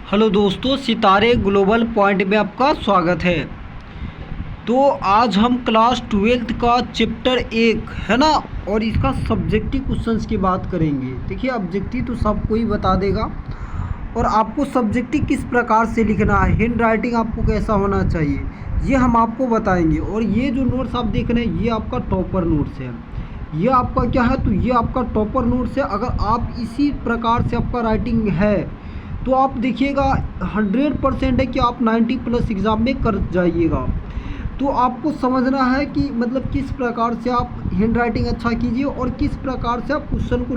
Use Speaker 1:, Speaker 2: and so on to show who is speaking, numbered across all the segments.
Speaker 1: Hello दोस्तों, सितारे global point में आपका स्वागत है। तो आज हम क्लास 12th का चैप्टर 1 है ना, और इसका सब्जेक्टिव क्वेश्चंस की बात करेंगे। देखिए, ऑब्जेक्टिव तो सबको ही बता देगा, और आपको सब्जेक्टिव किस प्रकार से लिखना है, हैंड राइटिंग आपको कैसा होना चाहिए, ये हम आपको बताएंगे। और ये जो नोट्स आप देख रहे हैं, ये आपका टॉपर नोट्स है। ये आपका क्या है, तो ये आपका टॉपर नोट्स है। अगर आप इसी प्रकार से आपका राइटिंग है तो आप देखिएगा 100% है कि आप 90+ एग्ज़ाम में कर जाइएगा। तो आपको समझना है कि मतलब किस प्रकार से आप हैंड राइटिंग अच्छा कीजिए और किस प्रकार से आप क्वेश्चन को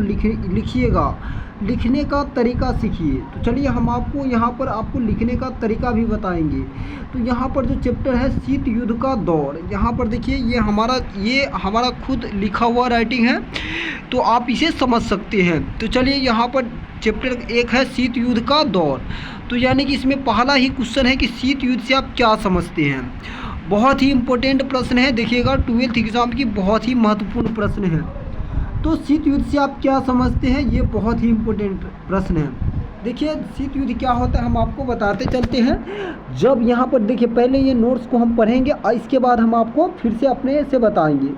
Speaker 1: लिखिएगा, लिखने का तरीका सीखिए। तो चलिए हम आपको यहाँ पर आपको लिखने का तरीका भी बताएंगे। तो यहाँ पर जो चैप्टर है शीत युद्ध का दौर, यहाँ पर देखिए ये हमारा खुद लिखा हुआ राइटिंग है, तो आप इसे समझ सकते हैं। तो चलिए यहाँ पर चैप्टर 1 है शीत युद्ध का दौर। तो यानी कि इसमें पहला ही क्वेश्चन है कि शीत युद्ध से आप क्या समझते हैं। बहुत ही इम्पोर्टेंट प्रश्न है, देखिएगा 12th एग्ज़ाम की बहुत ही महत्वपूर्ण प्रश्न है। तो शीत युद्ध से आप क्या समझते हैं, ये बहुत ही इम्पोर्टेंट प्रश्न है। देखिए शीत युद्ध क्या होता है हम आपको बताते चलते हैं। जब यहाँ पर देखिए पहले ये नोट्स को हम पढ़ेंगे और इसके बाद हम आपको फिर से अपने से बताएंगे।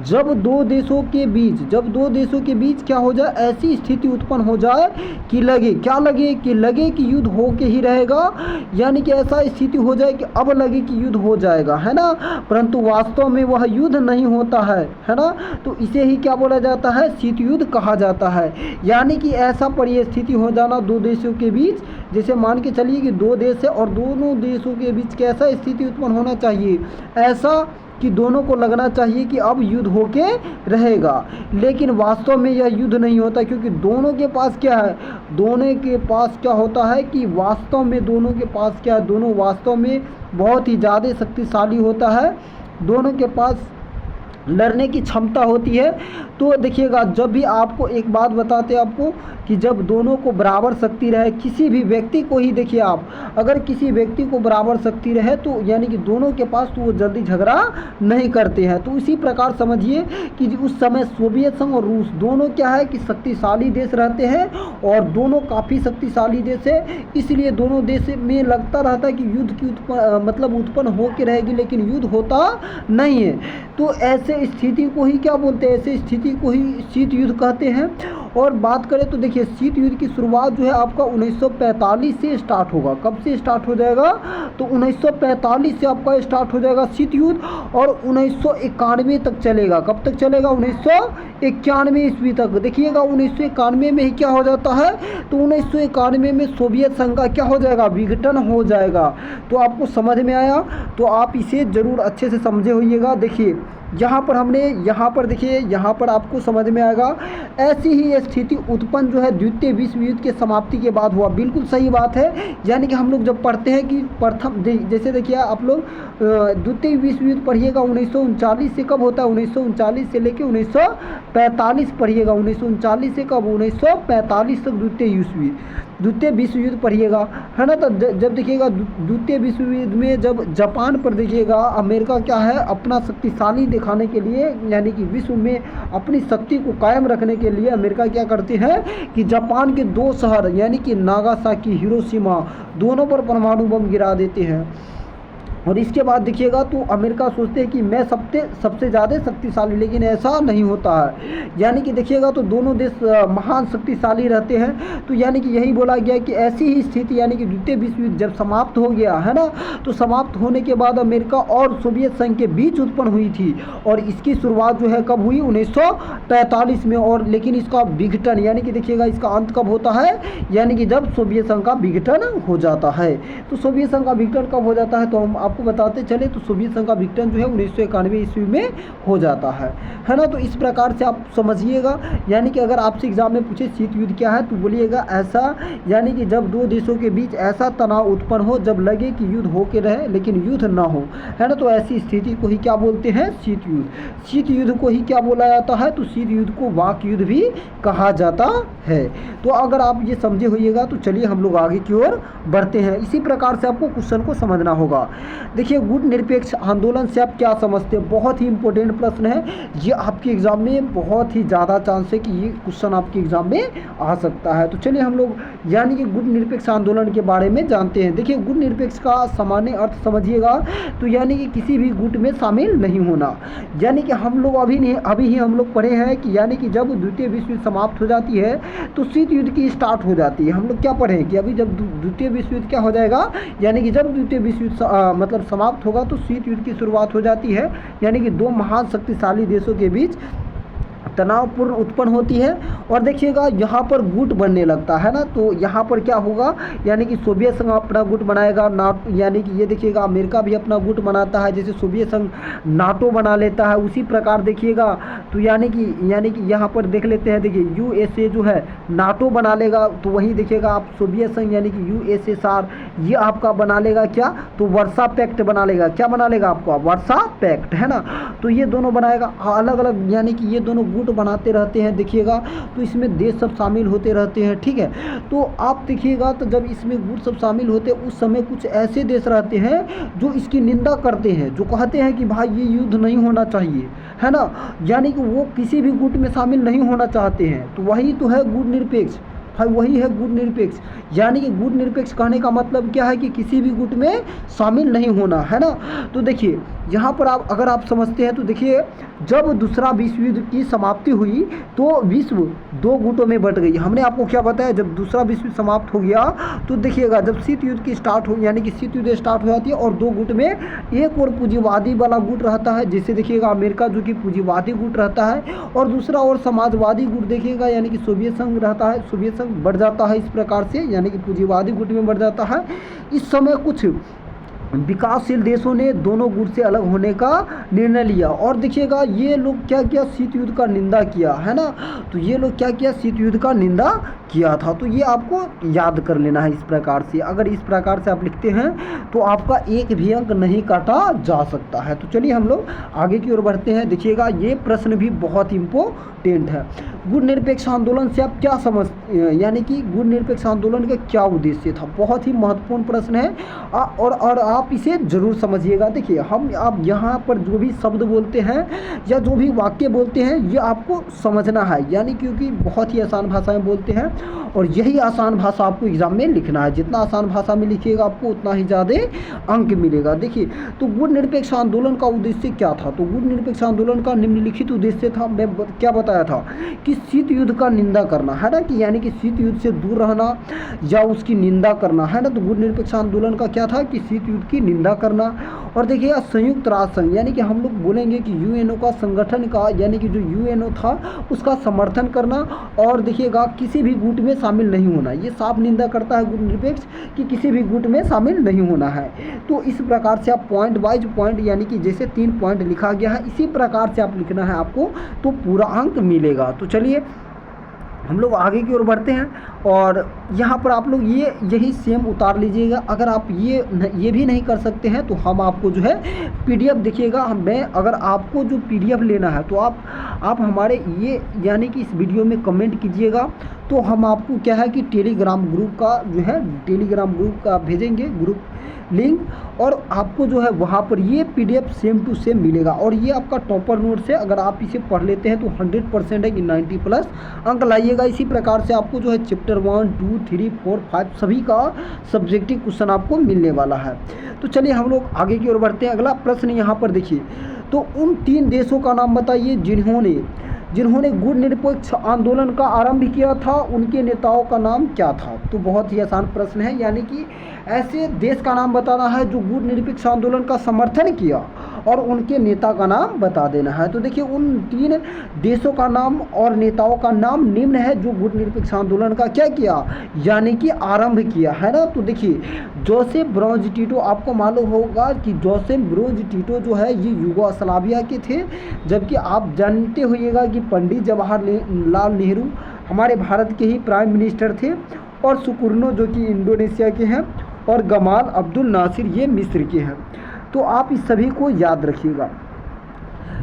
Speaker 1: जब दो देशों के बीच क्या हो जाए, ऐसी स्थिति उत्पन्न हो जाए कि लगे कि युद्ध हो के ही रहेगा, यानी कि ऐसा स्थिति हो जाए कि अब लगे कि युद्ध हो जाएगा, है ना, परंतु वास्तव में वह युद्ध नहीं होता है ना। तो इसे ही क्या बोला जाता है, शीत युद्ध कहा जाता है। यानी कि ऐसा परिस्थिति हो जाना दो देशों के बीच, जैसे मान के चलिए कि दो देश है और दोनों देशों के बीच कैसा स्थिति उत्पन्न होना चाहिए, ऐसा कि दोनों को लगना चाहिए कि अब युद्ध होके रहेगा, लेकिन वास्तव में यह युद्ध नहीं होता। क्योंकि दोनों के पास क्या है, दोनों के पास क्या होता है कि वास्तव में दोनों के पास क्या है, दोनों वास्तव में बहुत ही ज़्यादा शक्तिशाली होता है, दोनों के पास लड़ने की क्षमता होती है। तो देखिएगा, जब भी आपको एक बात बताते हैं आपको कि जब दोनों को बराबर शक्ति रहे, किसी भी व्यक्ति को ही देखिए आप, अगर किसी व्यक्ति को बराबर शक्ति रहे तो यानी कि दोनों के पास, तो वो जल्दी झगड़ा नहीं करते हैं। तो इसी प्रकार समझिए कि उस समय सोवियत संघ और रूस दोनों क्या है कि शक्तिशाली देश रहते हैं, और दोनों काफ़ी शक्तिशाली देश है। इसलिए दोनों देश में लगता रहता है कि युद्ध की उत्पन्न होकर रहेगी, लेकिन युद्ध होता नहीं है। तो ऐसे स्थिति को ही क्या बोलते हैं, ऐसे स्थिति को ही शीत युद्ध कहते हैं। और बात करें तो देखिए शीत युद्ध की शुरुआत जो है आपका 1945 से स्टार्ट होगा। कब से स्टार्ट हो जाएगा, तो 1945 से आपका स्टार्ट हो जाएगा शीत युद्ध, और 1991 तक चलेगा। कब तक चलेगा, 1991 ईस्वी तक। देखिएगा 1991 में ही क्या हो जाता है, तो 1991 में सोवियत संघ का क्या हो जाएगा, विघटन हो जाएगा। तो आपको समझ में आया, तो आप इसे ज़रूर अच्छे से समझे होइएगा। देखिए यहाँ पर देखिए, यहाँ पर आपको समझ में आएगा, ऐसी ही स्थिति उत्पन्न जो है द्वितीय विश्व युद्ध के समाप्ति के बाद हुआ। बिल्कुल सही बात है। यानी कि हम लोग जब पढ़ते हैं कि जैसे देखिए आप लोग द्वितीय विश्व युद्ध पढ़िएगा 1939 से, कब होता है, 1939 से लेकर 1945 पढ़िएगा। 1939 से कब, 1945 तक द्वितीय विश्व युद्ध पढ़िएगा, है ना। तो जब देखिएगा द्वितीय विश्व युद्ध में जब जापान पर देखिएगा, अमेरिका क्या है, अपना शक्तिशाली दिखाने के लिए, यानी कि विश्व में अपनी शक्ति को कायम रखने के लिए अमेरिका क्या करते हैं कि जापान के 2 शहर यानी कि नागासाकी, हिरोशिमा, दोनों पर परमाणु बम गिरा देते हैं। और इसके बाद देखिएगा तो अमेरिका सोचते हैं कि मैं सबसे ज़्यादा शक्तिशाली, लेकिन ऐसा नहीं होता है। यानी कि देखिएगा तो दोनों देश महान शक्तिशाली रहते हैं। तो यानी कि यही बोला गया कि ऐसी ही स्थिति, यानी कि द्वितीय विश्व युद्ध जब समाप्त हो गया, है ना, तो समाप्त होने के बाद अमेरिका और सोवियत संघ के बीच उत्पन्न हुई थी। और इसकी शुरुआत जो है कब हुई, 1945 में। और लेकिन इसका विघटन, यानी कि देखिएगा इसका अंत कब होता है, यानी कि जब सोवियत संघ का विघटन हो जाता है। तो सोवियत संघ का विघटन कब हो जाता है, तो हम आपको बताते चले, तो सोवियत संघ का विघटन जो है 1991 ईस्वी में हो जाता है ना। तो इस प्रकार से आप समझिएगा। यानी कि अगर आपसे एग्जाम में पूछे शीत युद्ध क्या है, तो बोलिएगा ऐसा, यानी कि जब दो देशों के बीच ऐसा तनाव उत्पन्न हो जब लगे कि युद्ध हो के रहे लेकिन युद्ध ना हो, है ना। तो ऐसी स्थिति को ही क्या बोलते हैं, शीत युद्ध। शीत युद्ध को ही क्या बोला जाता है, तो शीत युद्ध को वाक युद्ध भी कहा जाता है। तो अगर आप ये समझे होइएगा तो चलिए हम लोग आगे की ओर बढ़ते हैं। इसी प्रकार से आपको क्वेश्चन को समझना होगा। देखिए गुट निरपेक्ष आंदोलन से आप क्या समझते हैं, बहुत ही इंपॉर्टेंट प्रश्न है ये, आपके एग्जाम में बहुत ही ज़्यादा चांस है कि ये क्वेश्चन आपके एग्जाम में आ सकता है। तो चलिए हम लोग यानी कि गुट निरपेक्ष आंदोलन के बारे में जानते हैं। देखिए गुट निरपेक्ष का सामान्य अर्थ समझिएगा, तो यानी कि किसी भी गुट में शामिल नहीं होना। यानी कि हम लोग अभी ही हम लोग पढ़े हैं कि यानी कि जब द्वितीय विश्व युद्ध समाप्त हो जाती है तो शीत युद्ध की स्टार्ट हो जाती है। हम लोग क्या पढ़े कि अभी जब द्वितीय विश्व युद्ध क्या हो जाएगा, यानी कि जब द्वितीय विश्व युद्ध मतलब समाप्त होगा तो शीत युद्ध की शुरुआत हो जाती है, यानी कि दो महान शक्तिशाली देशों के बीच तनावपूर्ण उत्पन्न होती है। और देखिएगा यहाँ पर गुट बनने लगता है ना, तो यहाँ पर क्या होगा, यानी कि सोवियत संघ अपना गुट बनाएगा, नाटो, यानी कि ये देखिएगा अमेरिका भी अपना गुट बनाता है, जैसे सोवियत संघ नाटो बना लेता है, उसी प्रकार देखिएगा। तो यानी कि यहाँ पर देख लेते हैं, देखिए यूएसए जो है नाटो बना लेगा, तो वहीं देखिएगा आप सोवियत संघ यानी कि यूएसएसआर ये आपका बना लेगा क्या, तो वर्सा पैक्ट बना लेगा। क्या बना लेगा आपका, वर्सा पैक्ट, है ना। तो ये दोनों बनाएगा अलग अलग, यानी कि ये दोनों गुट बनाते रहते हैं देखिएगा। तो इसमें देश सब शामिल होते रहते हैं, ठीक है। तो आप देखिएगा तो जब इसमें गुट सब शामिल होते हैं उस समय कुछ ऐसे देश रहते हैं जो इसकी निंदा करते हैं, जो कहते हैं कि भाई ये युद्ध नहीं होना चाहिए, है ना। यानी कि वो किसी भी गुट में शामिल नहीं होना चाहते हैं। तो वही तो है गुट निरपेक्ष, भाई वही है गुट निरपेक्ष। यानी कि गुट निरपेक्ष कहने का मतलब क्या है कि किसी भी गुट में शामिल नहीं होना, है ना। तो देखिए यहाँ पर आप अगर आप समझते हैं तो देखिए जब दूसरा विश्व युद्ध की समाप्ति हुई तो विश्व दो गुटों में बंट गई। हमने आपको क्या बताया, जब दूसरा विश्व युद्ध समाप्त हो गया तो देखिएगा जब शीत युद्ध की स्टार्ट हो, यानी कि शीत युद्ध स्टार्ट हो जाती है और दो गुट में एक और पूंजीवादी वाला गुट रहता है, जैसे देखिएगा अमेरिका जो कि पूंजीवादी गुट रहता है, और दूसरा और समाजवादी गुट देखिएगा यानी कि सोवियत संघ रहता है, सोवियत संघ बढ़ जाता है इस प्रकार से, यानी कि पूंजीवादी गुट में बढ़ जाता है। इस समय कुछ विकासशील देशों ने दोनों गुट से अलग होने का निर्णय लिया। और देखिएगा ये लोग क्या किया, शीत युद्ध का निंदा किया, है ना। तो ये लोग क्या किया, शीत युद्ध का निंदा किया था। तो ये आपको याद कर लेना है इस प्रकार से। अगर इस प्रकार से आप लिखते हैं तो आपका एक भी अंक नहीं काटा जा सकता है। तो चलिए हम लोग आगे की ओर बढ़ते हैं। देखिएगा ये प्रश्न भी बहुत इंपॉर्टेंट है। गुट निरपेक्ष आंदोलन से आप क्या समझ, यानी कि गुट निरपेक्ष आंदोलन का क्या उद्देश्य था, बहुत ही महत्वपूर्ण प्रश्न है। और आप इसे जरूर समझिएगा। देखिए आप यहाँ पर जो भी शब्द बोलते हैं या जो भी वाक्य बोलते हैं ये आपको समझना है, यानी क्योंकि बहुत ही आसान भाषा में बोलते हैं और यही आसान भाषा आपको एग्जाम में लिखना है। जितना आसान भाषा में लिखिएगा आपको उतना ही ज़्यादा अंक मिलेगा। देखिए तो गुट निरपेक्ष आंदोलन का उद्देश्य क्या था, तो गुट निरपेक्ष आंदोलन का निम्नलिखित उद्देश्य था, मैं क्या बताया था कि शीत युद्ध का निंदा करना, है ना, कि यानी कि शीत युद्ध से दूर रहना या उसकी निंदा करना, है ना। तो गुट निरपेक्ष आंदोलन का क्या था कि शीत युद्ध की निंदा करना। और देखिए संयुक्त राष्ट्र संघ, यानी कि हम लोग बोलेंगे कि यूएनओ का संगठन का, यानी कि जो यूएनओ था उसका समर्थन करना। और देखिएगा किसी भी गुट में शामिल नहीं होना, ये साफ निंदा करता है गुट निरपेक्ष कि किसी भी गुट में शामिल नहीं होना है। तो इस प्रकार से आप पॉइंट वाइज पॉइंट, यानी कि जैसे 3 पॉइंट लिखा गया है इसी प्रकार से आप लिखना है आपको, तो पूरा अंक मिलेगा। तो चलिए हम लोग आगे की ओर बढ़ते हैं और यहाँ पर आप लोग यही सेम उतार लीजिएगा। अगर आप ये भी नहीं कर सकते हैं तो हम आपको जो है पीडीएफ देखिएगा, मैं अगर आपको जो पीडीएफ लेना है तो आप हमारे ये यानी कि इस वीडियो में कमेंट कीजिएगा, तो हम आपको क्या है कि टेलीग्राम ग्रुप का जो है टेलीग्राम ग्रुप का भेजेंगे ग्रुप लिंक, और आपको जो है वहाँ पर ये पीडीएफ सेम टू सेम मिलेगा। और ये आपका टॉपर नोट से अगर आप इसे पढ़ लेते हैं तो 100% है कि 90+ अंक लाइएगा। इसी प्रकार से आपको जो है चैप्टर 1, 2, 3, 4, 5 सभी का सब्जेक्टिव क्वेश्चन आपको मिलने वाला है। तो चलिए हम लोग आगे की ओर बढ़ते हैं। अगला प्रश्न यहाँ पर देखिए, तो उन 3 देशों का नाम बताइए जिन्होंने गुट निरपेक्ष आंदोलन का आरंभ किया था, उनके नेताओं का नाम क्या था। तो बहुत ही आसान प्रश्न है, यानी कि ऐसे देश का नाम बताना है जो गुट निरपेक्ष आंदोलन का समर्थन किया और उनके नेता का नाम बता देना है। तो देखिए उन 3 देशों का नाम और नेताओं का नाम निम्न है जो गुट निरपेक्ष आंदोलन का क्या किया, यानी कि आरंभ किया, है ना। तो देखिए जोसेफ ब्रोज टिटो, आपको मालूम होगा कि जोसेफ ब्रोज टिटो जो है ये यूगोस्लाविया के थे, जबकि आप जानते होइएगा कि पंडित जवाहरलाल नेहरू हमारे भारत के ही प्राइम मिनिस्टर थे, और सुकुर्नो जो कि इंडोनेशिया के हैं, और गमाल अब्दुल नासिर ये मिस्र के हैं। तो आप इस सभी को याद रखिएगा।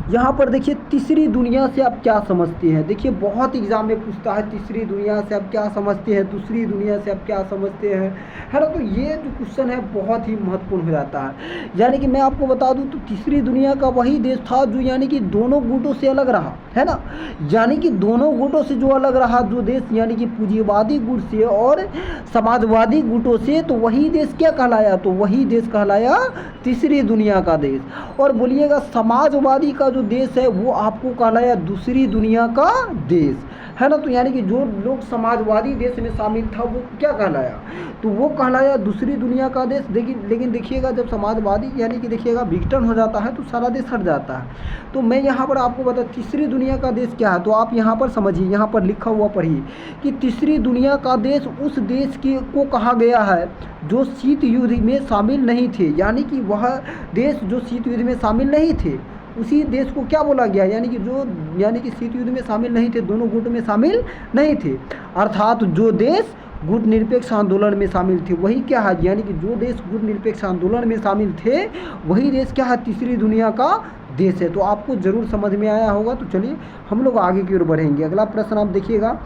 Speaker 1: यहाँ पर देखिए तीसरी दुनिया से आप क्या समझते हैं। देखिए बहुत एग्जाम में पूछता है तीसरी दुनिया से आप क्या समझते हैं, दूसरी दुनिया से आप क्या समझते हैं, है ना। तो ये जो क्वेश्चन है बहुत ही महत्वपूर्ण हो जाता है। यानी कि मैं आपको बता दूं तो तीसरी दुनिया का वही देश था जो यानी कि दोनों गुटों से अलग रहा, है ना। यानी कि दोनों गुटों से जो अलग रहा जो देश, यानी कि पूंजीवादी गुट से और समाजवादी गुटों से, तो वही देश क्या कहलाया, तो वही देश कहलाया तीसरी दुनिया का देश। और बोलिएगा समाजवादी का जो देश है वो आपको कहलाया दूसरी दुनिया का देश, है ना। तो यानी कि जो लोग समाजवादी देश में शामिल था वो क्या कहलाया, तो वो कहलाया दूसरी दुनिया का देश। लेकिन देखिएगा जब समाजवादी यानी कि देखिएगा विघटन हो जाता है तो सारा देश हट जाता है। तो मैं यहाँ पर आपको बता तीसरी दुनिया का देश क्या है, तो आप यहाँ पर समझिए, यहाँ पर लिखा हुआ पढ़िए कि तीसरी दुनिया का देश उस देश के को कहा गया है जो शीत युद्ध में शामिल नहीं थे। यानी कि वह देश जो शीत युद्ध में शामिल नहीं थे उसी देश को क्या बोला गया, यानी कि शीत युद्ध में शामिल नहीं थे, दोनों गुट में शामिल नहीं थे। अर्थात जो देश गुट निरपेक्ष आंदोलन में शामिल थे वही क्या है, यानी कि जो देश गुट निरपेक्ष आंदोलन में शामिल थे वही देश क्या है, तीसरी दुनिया का देश है। तो आपको ज़रूर समझ में आया होगा। तो चलिए हम लोग आगे की ओर बढ़ेंगे। अगला प्रश्न आप देखिएगा।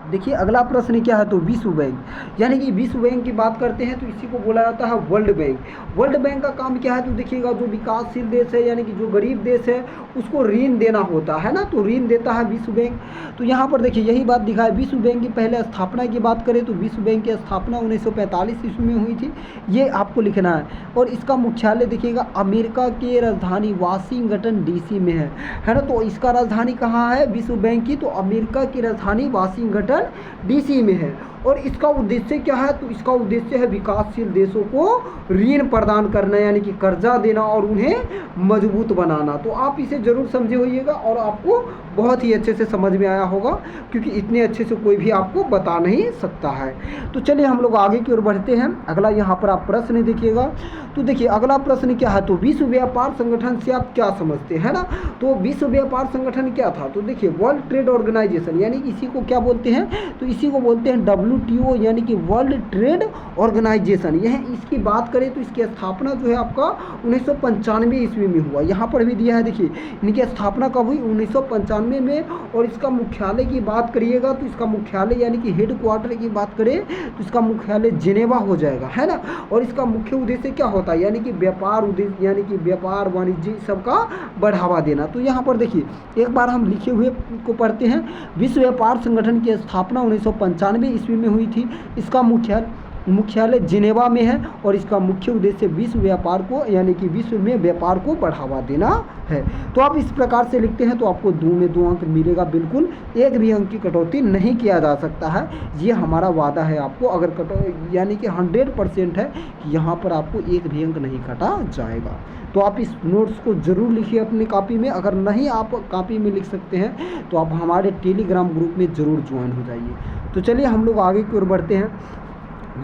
Speaker 1: देखिए अगला प्रश्न क्या है, तो विश्व बैंक, यानी कि विश्व बैंक की बात करते हैं तो इसी को बोला जाता है वर्ल्ड बैंक। वर्ल्ड बैंक का काम क्या है, तो देखिएगा जो विकासशील देश है यानी कि जो गरीब देश है उसको ऋण देना होता है ना, तो ऋण देता है विश्व बैंक। तो यहाँ पर देखिए यही बात दिखा है। विश्व बैंक की पहले स्थापना की बात करें तो विश्व बैंक की स्थापना 1945 ईस्वी में हुई थी, ये आपको लिखना है। और इसका मुख्यालय देखिएगा अमेरिका के राजधानी वाशिंगटन डीसी में है ना। तो इसका राजधानी कहाँ है विश्व बैंक की, तो अमेरिका की राजधानी वाशिंगटन डीसी में है। और इसका उद्देश्य क्या है, तो इसका उद्देश्य है विकासशील देशों को ऋण प्रदान करना, यानी कि कर्जा देना और उन्हें मजबूत बनाना। तो आप इसे जरूर समझे होइएगा और आपको बहुत ही अच्छे से समझ में आया होगा, क्योंकि इतने अच्छे से कोई भी आपको बता नहीं सकता है। तो चलिए हम लोग आगे की ओर बढ़ते हैं। अगला यहाँ पर आप प्रश्न देखिएगा। तो देखिए अगला प्रश्न क्या है, तो विश्व व्यापार संगठन से आप क्या समझते हैं ना। तो विश्व व्यापार संगठन क्या था, तो देखिए वर्ल्ड ट्रेड ऑर्गेनाइजेशन, यानी इसी को क्या बोलते हैं, तो इसी को बोलते हैं WTO, यानी कि वर्ल्ड ट्रेड ऑर्गेनाइजेशन। यह इसकी बात करें तो इसकी स्थापना जो है आपका 1995 ईस्वी में हुआ। यहाँ पर भी दिया है, देखिए इनकी स्थापना कब हुई, 1995 में। और इसका मुख्यालय की बात करिएगा तो इसका मुख्यालय यानी कि हेड क्वार्टर की बात करें तो इसका मुख्यालय जिनेवा हो जाएगा, है ना। और इसका मुख्य उद्देश्य क्या होता है, यानी कि व्यापार उद्देश्य, यानी कि व्यापार वाणिज्य सबका बढ़ावा देना। तो यहाँ पर देखिए एक बार हम लिखे हुए को पढ़ते हैं। विश्व व्यापार संगठन की स्थापना 1995 ईस्वी में हुई थी। इसका मुख्यालय जिनेवा में है और इसका मुख्य उद्देश्य विश्व व्यापार को, यानी कि विश्व में व्यापार को बढ़ावा देना है। तो आप इस प्रकार से लिखते हैं तो आपको 2 में 2 अंक मिलेगा। बिल्कुल एक भी अंक की कटौती नहीं किया जा सकता है, ये हमारा वादा है आपको। अगर यानी कि 100% है कि यहाँ पर आपको एक भी अंक नहीं काटा जाएगा। तो आप इस नोट्स को ज़रूर लिखिए अपनी कॉपी में। अगर नहीं आप कॉपी में लिख सकते हैं तो आप हमारे टेलीग्राम ग्रुप में ज़रूर ज्वाइन हो जाइए। तो चलिए हम लोग आगे की ओर बढ़ते हैं।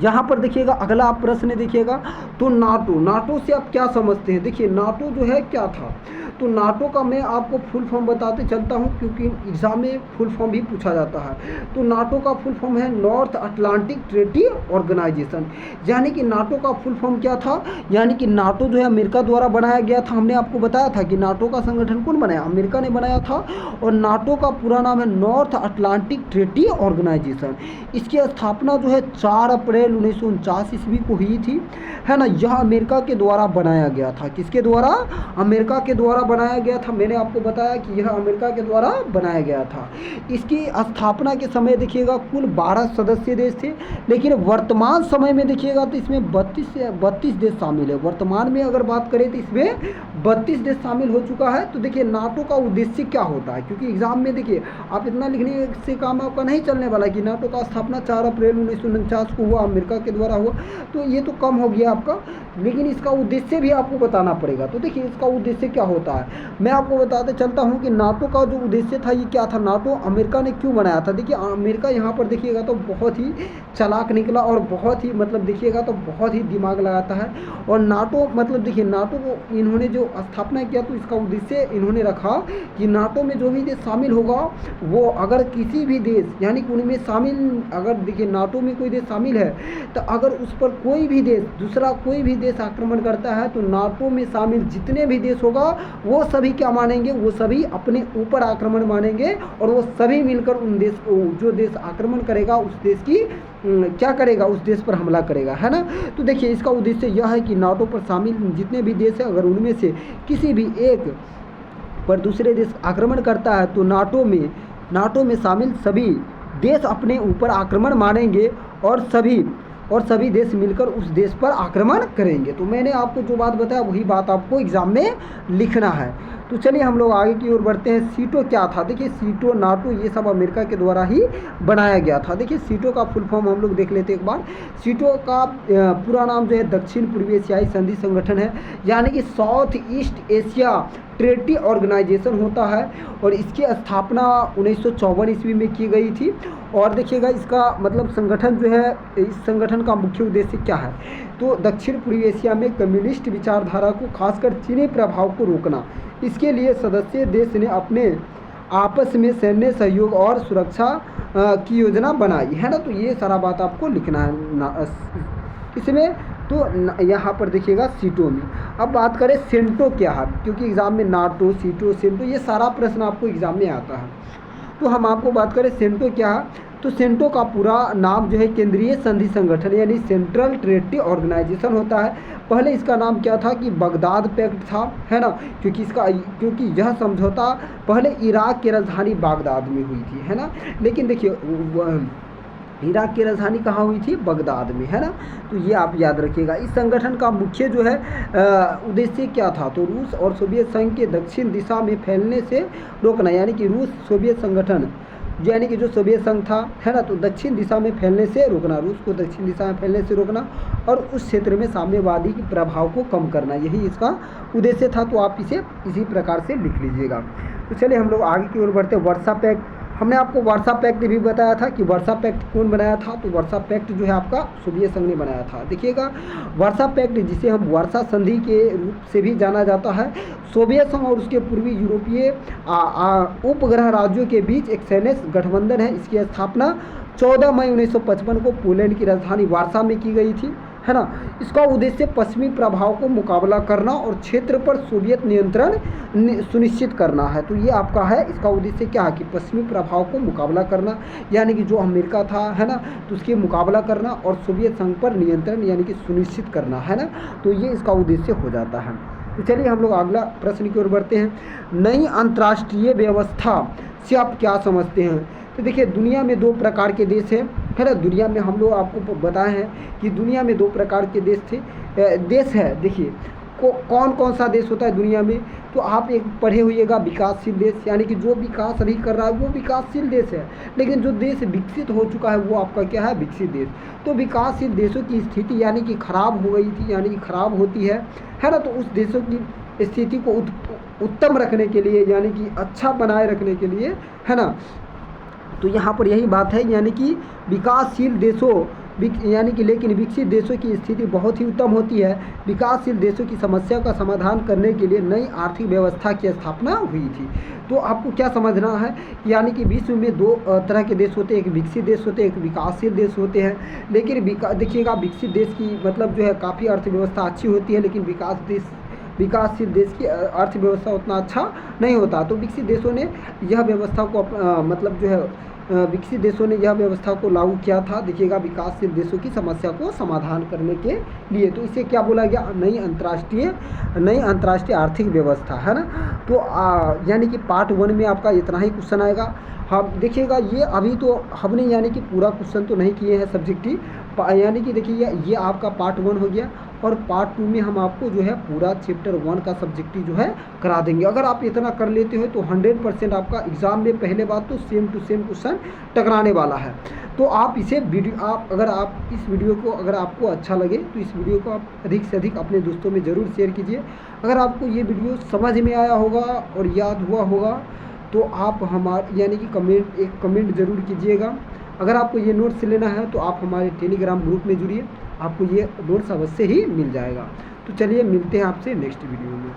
Speaker 1: यहाँ पर देखिएगा अगला आप प्रश्न देखिएगा, तो नाटो से आप क्या समझते हैं। देखिए नाटो जो है क्या था, तो नाटो का मैं आपको फुल फॉर्म बताते चलता हूँ, क्योंकि एग्जाम में फुल फॉर्म भी पूछा जाता है। तो नाटो का फुल फॉर्म है नॉर्थ अटलांटिक ट्रेडी ऑर्गेनाइजेशन। यानी कि नाटो का फुल फॉर्म क्या था, यानी कि नाटो जो है अमेरिका द्वारा बनाया गया था। हमने आपको बताया था कि नाटो का संगठन कौन बनाया, अमेरिका ने बनाया था। और नाटो का पूरा नाम है नॉर्थ अटलांटिक ट्रेडी ऑर्गेनाइजेशन। इसकी स्थापना जो है 4 अप्रैल 1949 ईस्वी को हुई थी, है ना। यह अमेरिका के द्वारा बनाया गया था। किसके द्वारा, अमेरिका के द्वारा बनाया गया था। मैंने आपको बताया कि यह अमेरिका के द्वारा बनाया गया था। इसकी स्थापना के समय देखिएगा कुल 12 सदस्य देश थे, लेकिन वर्तमान समय में देखिएगा तो इसमें 32 देश शामिल है। वर्तमान में अगर बात करें तो इसमें 32 देश शामिल हो चुका है। तो देखिए नाटो का उद्देश्य क्या होता है, क्योंकि एग्जाम में देखिए आप इतना लिखने से काम आपका नहीं चलने वाला कि नाटो का स्थापना 4 अप्रैल 1949 को हुआ, अमेरिका के द्वारा हुआ, तो ये तो कम हो गया आपका। लेकिन इसका उद्देश्य भी आपको बताना पड़ेगा। तो देखिए इसका उद्देश्य क्या होता है, मैं आपको बताते चलता हूँ कि नाटो का जो उद्देश्य था ये क्या था। नाटो अमेरिका ने क्यों बनाया था, देखिए अमेरिका यहाँ पर देखिएगा तो बहुत ही चालाक निकला और बहुत ही मतलब देखिएगा तो बहुत ही दिमाग लगाता है। और नाटो मतलब देखिए नाटो को इन्होंने जो स्थापना किया तो इसका उद्देश्य इन्होंने रखा कि नाटो में जो भी देश शामिल होगा वो अगर किसी भी देश यानी कि उनमें शामिल, अगर देखिए नाटो में कोई देश शामिल है तो अगर उस पर कोई भी देश दूसरा कोई भी देश आक्रमण करता है तो नाटो में शामिल जितने भी देश होगा वो सभी क्या मानेंगे, वो सभी अपने ऊपर आक्रमण मानेंगे और वो सभी मिलकर उन देश को, जो देश आक्रमण करेगा उस देश की क्या करेगा, उस देश पर हमला करेगा, है ना। तो देखिए इसका उद्देश्य यह है कि नाटो पर शामिल जितने भी देश हैं, अगर उनमें से किसी भी एक पर दूसरे देश आक्रमण करता है तो नाटो में शामिल सभी देश अपने ऊपर आक्रमण मानेंगे और सभी देश मिलकर उस देश पर आक्रमण करेंगे। तो मैंने आपको जो बात बताया वही बात आपको एग्ज़ाम में लिखना है। तो चलिए हम लोग आगे की ओर बढ़ते हैं। सीटो क्या था, देखिए सीटो, नाटो, ये सब अमेरिका के द्वारा ही बनाया गया था। देखिए सीटो का फुल फॉर्म हम लोग देख लेते हैं एक बार। सीटो का पूरा नाम जो है दक्षिण पूर्वी एशियाई संधि संगठन है, यानी कि south east Asia treaty organisation होता है और इसकी स्थापना 1954 ईस्वी में की गई थी। और देखिएगा इसका मतलब संगठन जो है, इस संगठन का मुख्य उद्देश्य क्या है, तो दक्षिण पूर्वी एशिया में कम्युनिस्ट विचारधारा को, खासकर चीनी प्रभाव को रोकना। इसके लिए सदस्य देश ने अपने आपस में सैन्य सहयोग और सुरक्षा की योजना बनाई, है ना। तो ये सारा बात आपको लिखना है इसमें। तो यहाँ पर देखिएगा सीटो में। अब बात करें सेंटो क्या है, क्योंकि एग्ज़ाम में नाटो, सीटो, सेंटो ये सारा प्रश्न आपको एग्ज़ाम में आता है। तो हम आपको बात करें सेंटो क्या है, तो सेंटो का पूरा नाम जो है केंद्रीय संधि संगठन यानी सेंट्रल ट्रेटी ऑर्गेनाइजेशन होता है। पहले इसका नाम क्या था कि बगदाद पैक्ट था, है ना, क्योंकि यह समझौता पहले इराक की राजधानी बगदाद में हुई थी, है ना। लेकिन देखिए इराक की राजधानी कहाँ हुई थी, बगदाद में, है ना। तो ये आप याद रखिएगा। इस संगठन का मुख्य जो है उद्देश्य क्या था, तो रूस और सोवियत संघ के दक्षिण दिशा में फैलने से रोकना, यानी कि रूस सोवियत संगठन यानी कि जो सोवियत संघ था, है ना, तो दक्षिण दिशा में फैलने से रोकना, रूस को दक्षिण दिशा में फैलने से रोकना और उस क्षेत्र में साम्यवादी के प्रभाव को कम करना, यही इसका उद्देश्य था। तो आप इसे इसी प्रकार से लिख लीजिएगा। तो चलिए हम लोग आगे की ओर बढ़ते हैं। वर्सा पैक्ट, हमने आपको वर्सा पैक्ट भी बताया था कि वर्सा पैक्ट कौन बनाया था, तो वर्सा पैक्ट जो है आपका सोवियत संघ ने बनाया था। देखिएगा वर्सा पैक्ट, जिसे हम वर्सा संधि के रूप से भी जाना जाता है, सोवियत संघ और उसके पूर्वी यूरोपीय उपग्रह राज्यों के बीच एक सैन्य गठबंधन है। इसकी स्थापना 14 मई 1955 को पोलैंड की राजधानी वार्सा में की गई थी, है ना। इसका उद्देश्य पश्चिमी प्रभाव को मुकाबला करना और क्षेत्र पर सोवियत नियंत्रण सुनिश्चित करना है। तो ये आपका है, इसका उद्देश्य क्या है कि पश्चिमी प्रभाव को मुकाबला करना, यानी कि जो अमेरिका था, है ना, तो उसके मुकाबला करना और सोवियत संघ पर नियंत्रण यानी कि सुनिश्चित करना, है ना। तो ये इसका उद्देश्य हो जाता है। तो चलिए हम लोग अगला प्रश्न की ओर बढ़ते हैं। नई अंतर्राष्ट्रीय व्यवस्था से आप क्या समझते हैं। तो देखिए दुनिया में 2 प्रकार के देश हैं, है ना। दुनिया में हम लोग आपको बताए हैं कि दुनिया में 2 प्रकार के देश है। देखिए कौन कौन सा देश होता है दुनिया में, तो आप एक पढ़े होइएगा विकासशील देश, यानी कि जो विकास अभी कर रहा है वो विकासशील देश है। लेकिन जो देश विकसित हो चुका है वो आपका क्या है, विकसित देश। तो विकासशील देशों की स्थिति यानी कि खराब हो गई थी, यानी कि खराब होती है ना। तो उस देशों की स्थिति को उत्तम रखने के लिए, यानी कि अच्छा बनाए रखने के लिए, है ना, तो यहाँ पर यही बात है, यानी कि विकासशील देशों यानी कि लेकिन विकसित देशों की स्थिति बहुत ही उत्तम होती है। विकासशील देशों की समस्या का समाधान करने के लिए नई आर्थिक व्यवस्था की स्थापना हुई थी। तो आपको क्या समझना है, यानी कि विश्व में 2 तरह के देश होते हैं, एक विकसित देश होते हैं, एक विकासशील देश होते हैं। लेकिन देखिएगा विकसित देश की मतलब जो है काफ़ी अर्थव्यवस्था अच्छी होती है, लेकिन विकासशील देश की अर्थव्यवस्था उतना अच्छा नहीं होता। तो विकसित देशों ने यह व्यवस्था को मतलब जो है विकसित देशों ने यह व्यवस्था को लागू किया था, देखिएगा विकासशील देशों की समस्या को समाधान करने के लिए। तो इसे क्या बोला गया, नई अंतर्राष्ट्रीय आर्थिक व्यवस्था, है ना। तो यानी कि पार्ट 1 में आपका इतना ही क्वेश्चन आएगा। हम देखिएगा ये अभी तो हमने यानी कि पूरा क्वेश्चन तो नहीं किए हैं सब्जेक्टिव, यानी कि देखिए ये आपका पार्ट 1 हो गया और पार्ट 2 में हम आपको जो है पूरा चैप्टर 1 का सब्जेक्टिव जो है करा देंगे। अगर आप इतना कर लेते हो तो 100% आपका एग्ज़ाम में पहले बात तो सेम टू सेम क्वेश्चन टकराने वाला है। तो आप इस वीडियो को अगर आपको अच्छा लगे तो इस वीडियो को आप अधिक से अधिक अपने दोस्तों में ज़रूर शेयर कीजिए। अगर आपको ये वीडियो समझ में आया होगा और याद हुआ होगा तो आप यानी कि कमेंट ज़रूर कीजिएगा। अगर आपको ये नोट्स लेना है तो आप हमारे टेलीग्राम ग्रुप में जुड़िए, आपको ये नोट्स अवश्य ही मिल जाएगा। तो चलिए मिलते हैं आपसे नेक्स्ट वीडियो में।